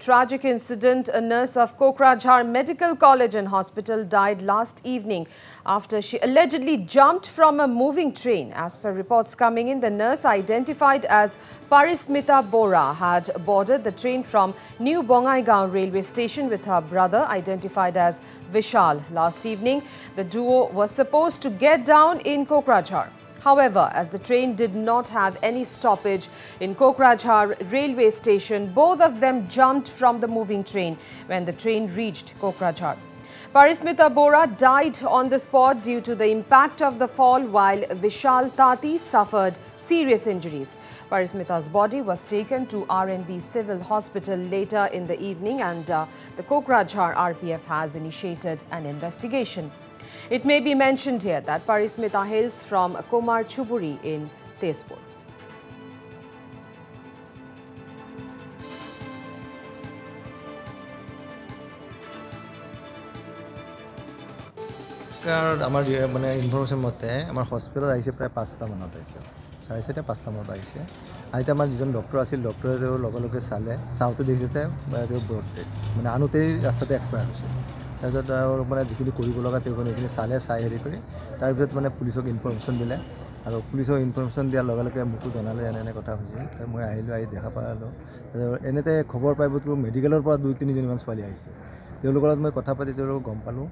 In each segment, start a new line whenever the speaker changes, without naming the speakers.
tragic incident. A nurse of Kokrajhar Medical College and Hospital died last evening after she allegedly jumped from a moving train. As per reports coming in, the nurse, identified as Parismita Bora, had boarded the train from New Bongaigaon railway station with her brother, identified as Vishal. Last evening, the duo was supposed to get down in Kokrajhar. However, as the train did not have any stoppage in Kokrajhar railway station, both of them jumped from the moving train when the train reached Kokrajhar. Parismita Bora died on the spot due to the impact of the fall, while Vishal Tati suffered serious injuries. Parismita's body was taken to RNB Civil Hospital later in the evening, and the Kokrajhar RPF has initiated an investigation. It may be mentioned here that Parismita hails from Komar Chuburi in Tezpur.
আমার মানে information মতে আমার hospital আহিছে প্রায় 5টা মানত আইছে 4:30-5টা মানত আহিছে আইতে আমাৰ যিজন ডক্টৰ আছিল ডক্টৰে তেওঁ লগে চালে চাউতে দেখিছে তেওঁ ব্ৰড ডেড মানে আনোতেই ৰাস্তাতে এক্সপায়াৰ হৈছে তাৰপিছত মানে যিখিনি কৰিব লগা তেওঁ এইখিনি চালে চাই হেৰি কৰি তাৰপিছত মানে পুলিচক ইনফৰমেশ্যন দিলে আৰু পুলিচক ইনফৰমেশ্যন দিয়াৰ লগে মোকো জনালে এনে কথা হৈছে মই আহিলোঁ আহি দেখা পালোঁ এনেতে খবৰ পাই বোলো মেডিকেলৰ পৰা 2-3জনীমান ছোৱালী আহিছে তেওঁলোকৰ লগত মই কথা পাতি তেওঁলোকক গম পালোঁ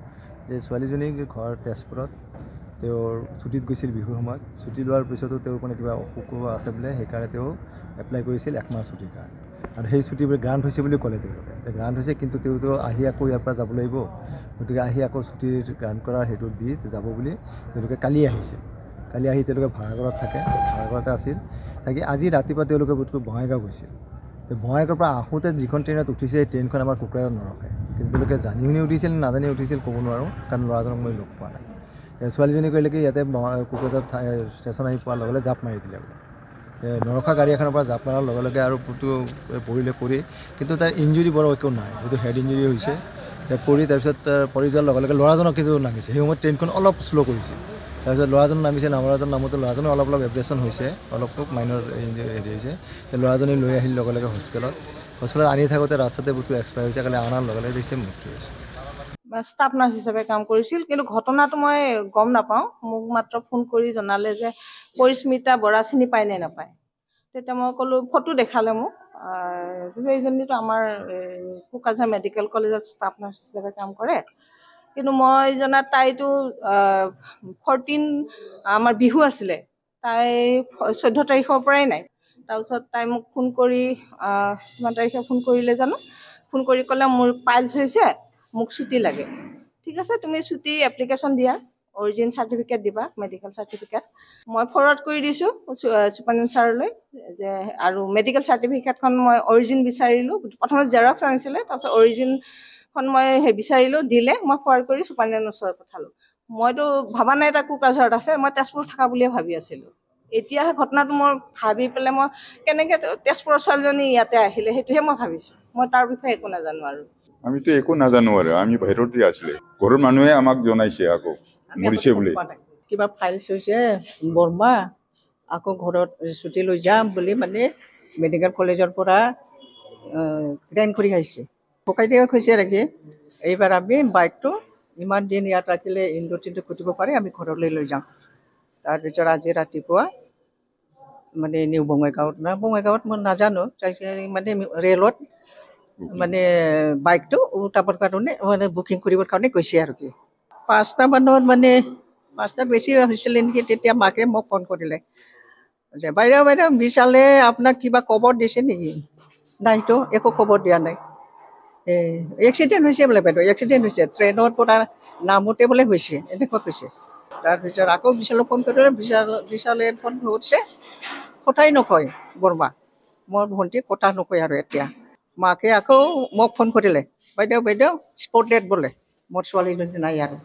যে ছোৱালীজনীৰ ঘৰ তেজপুৰত তেওঁৰ ছুটিত গৈছিল বিহুৰ সময়ত ছুটি লোৱাৰ পিছতো তেওঁ মানে কিবা অসুখ আছে বোলে সেইকাৰণে তেওঁ এপ্লাই কৰিছিল 1 মাহ ছুটিৰ কাৰণে আৰু সেই ছুটি গ্ৰাণ্ট হৈছে বুলি ক'লে তেওঁলোকে গ্ৰাণ্ট হৈছে কিন্তু তেওঁতো আহি আকৌ ইয়াৰ পৰা যাব লাগিব গতিকে আহি আকৌ ছুটিৰ গ্ৰাণ্ট কৰাৰ সেইটো দি যাব বুলি তেওঁলোকে কালি আহিছিল কালি আহি তেওঁলোকে ভাড়াঘৰত থাকে ভাড়াঘৰতে আছিল তাকে আজি ৰাতিপুৱা তেওঁলোকে বোধকৈ বঙাইগাঁও গৈছিল বঙাইগাঁৱৰ পৰা আহোঁতে যিখন ট্ৰেইনত উঠিছে সেই ট্ৰেইনখন আমাৰ কোকৰাঝাৰত নৰখে কিন্তু তেওঁলোকে জানি শুনি উঠিছিল নাজানি উঠিছিল ক'ব নোৱাৰোঁ কাৰণ ল'ৰাজনক মই লগ পোৱা নাই ছোৱালীজনী কৈলে কি ইয়াতে কোকৰাঝাৰ ষ্টেচন আহি পোৱাৰ লগে জাপ মাৰি দিলে বোলে নৰখা গাড়ী এখনৰ পৰা জাপ মাৰাৰ লগে আৰু পৰি কিন্তু তাৰ ইঞ্জুৰি বৰ একো নাই হয়তো হেড ইঞ্জুৰি হৈছে পৰি তাৰপিছত পৰি যোৱাৰ লগে ল'ৰাজনক কিন্তু নামিছে সেই সময়ত ট্ৰেইনখন অলপ শ্ল' কৰিছিল তাৰপিছত ল'ৰাজন নামিছে ল'ৰাজন নামোতে ল'ৰাজনৰ অলপ এব্ৰেশ্যন হৈছে অলপ মাইনৰ হেৰি হৈছে ল'ৰাজনী লৈ আহিল লগে হস্পিটেলত আনি থাকোঁতে ৰাস্তাতে বুটটো এক্সপায়াৰ হৈছে কালি অনাৰ লগে দেখিছে মৃত্যু হৈছে
ষ্টাফ নাৰ্ছ হিচাপে কাম কৰিছিল কিন্তু ঘটনাটো মই গম নাপাওঁ মোক মাত্ৰ ফোন কৰি জনালে যে পৰিস্মিতা বৰা চিনি পায় নে নাপায় তেতিয়া মই ক'লোঁ ফটো দেখালে মোক এইজনীতো আমাৰ কোকৰাঝাৰ মেডিকেল কলেজত ষ্টাফ নাৰ্ছ হিচাপে কাম কৰে কিন্তু মই জনাত তাইতো 14 আমাৰ বিহু আছিলে তাই 14 তাৰিখৰ পৰাই নাই তাৰপিছত তাই মোক ফোন কৰি কিমান তাৰিখে ফোন কৰিলে জানো ফোন কৰি ক'লে মোৰ পাইলছ হৈছে মোক ছুটি লাগে ঠিক আছে তুমি ছুটি এপ্লিকেশ্যন দিয়া অৰিজিন চাৰ্টিফিকেট দিবা মেডিকেল চাৰ্টিফিকেট মই ফৰৱাৰ্ড কৰি দিছোঁ ছুপাৰিনটেণ্ডেণ্ট ছাৰলৈ যে আৰু মেডিকেল চাৰ্টিফিকেটখন মই অৰিজিন বিচাৰিলোঁ প্ৰথমে জেৰক্স আনিছিলে তাৰপিছত অৰিজিনখন মই বিচাৰিলোঁ দিলে মই ফৰৱাৰ্ড কৰি ছুপাৰিনটেণ্ডেণ্টৰ ওচৰত পঠালোঁ মইতো ভবা নাই এটা কোকৰাঝাৰত আছে মই তেজপুৰত থকা বুলিয়ে ভাবি আছিলোঁ এতিয়াহে ঘটনাটো মই ভাবি পেলাই মই কেনেকৈ তেজপুৰৰ ছোৱালীজনী ইয়াতে আহিলে সেইটোহে মই ভাবিছোঁ মই তাৰ বিষয়ে একো নাজানো আৰু
আমিতো একো নাজানো আৰু আমি বাহিৰতে আছিলে ঘৰৰ মানুহে আমাক জনাইছে আকৌ মৰিছে বুলি
কিবা ফাইলছ হৈছে বৰ্মা আকৌ ঘৰত ছুটি লৈ যাম বুলি মানে মেডিকেল কলেজৰ পৰা গ্ৰেণ্ট কৰি আহিছে পকাই দিয়া কৈছে নেকি এইবাৰ আমি বাইকটো ইমান দিন ইয়াত ৰাখিলে ইণ্ডোটিনটো খুটিব পাৰে আমি ঘৰলৈ লৈ যাম তাৰপিছত আজি ৰাতিপুৱা মানে নিউ বঙাইগাঁৱত মই নাজানো মানে ৰেলত মানে বাইকটো উঠাবৰ কাৰণে মানে বুকিং কৰিবৰ কাৰণে গৈছে আৰু কি 5টা মানত মানে 5টা বেছি হৈছিলে নেকি তেতিয়া মাকে মোক ফোন কৰিলে যে বাইদেউ বিশালে আপোনাক কিবা খবৰ দিছে নেকি নাইতো একো খবৰ দিয়া নাই এক্সিডেণ্ট হৈছে বোলে বাইদেউ এক্সিডেণ্ট হৈছে ট্ৰেইনৰ পৰা নামোতে বোলে হৈছে এনেকুৱা কৈছে তাৰপিছত আকৌ বিশালক ফোন কৰিলে বিশালে ফোন কৰিছে কথাই নকয় বৰ্মা মোৰ ভণ্টি কথা নকয় আৰু এতিয়া মাকে আকৌ মোক ফোন কৰিলে বাইদেউ স্পট ডেট বোলে মোৰ ছোৱালীজনী নাই আৰু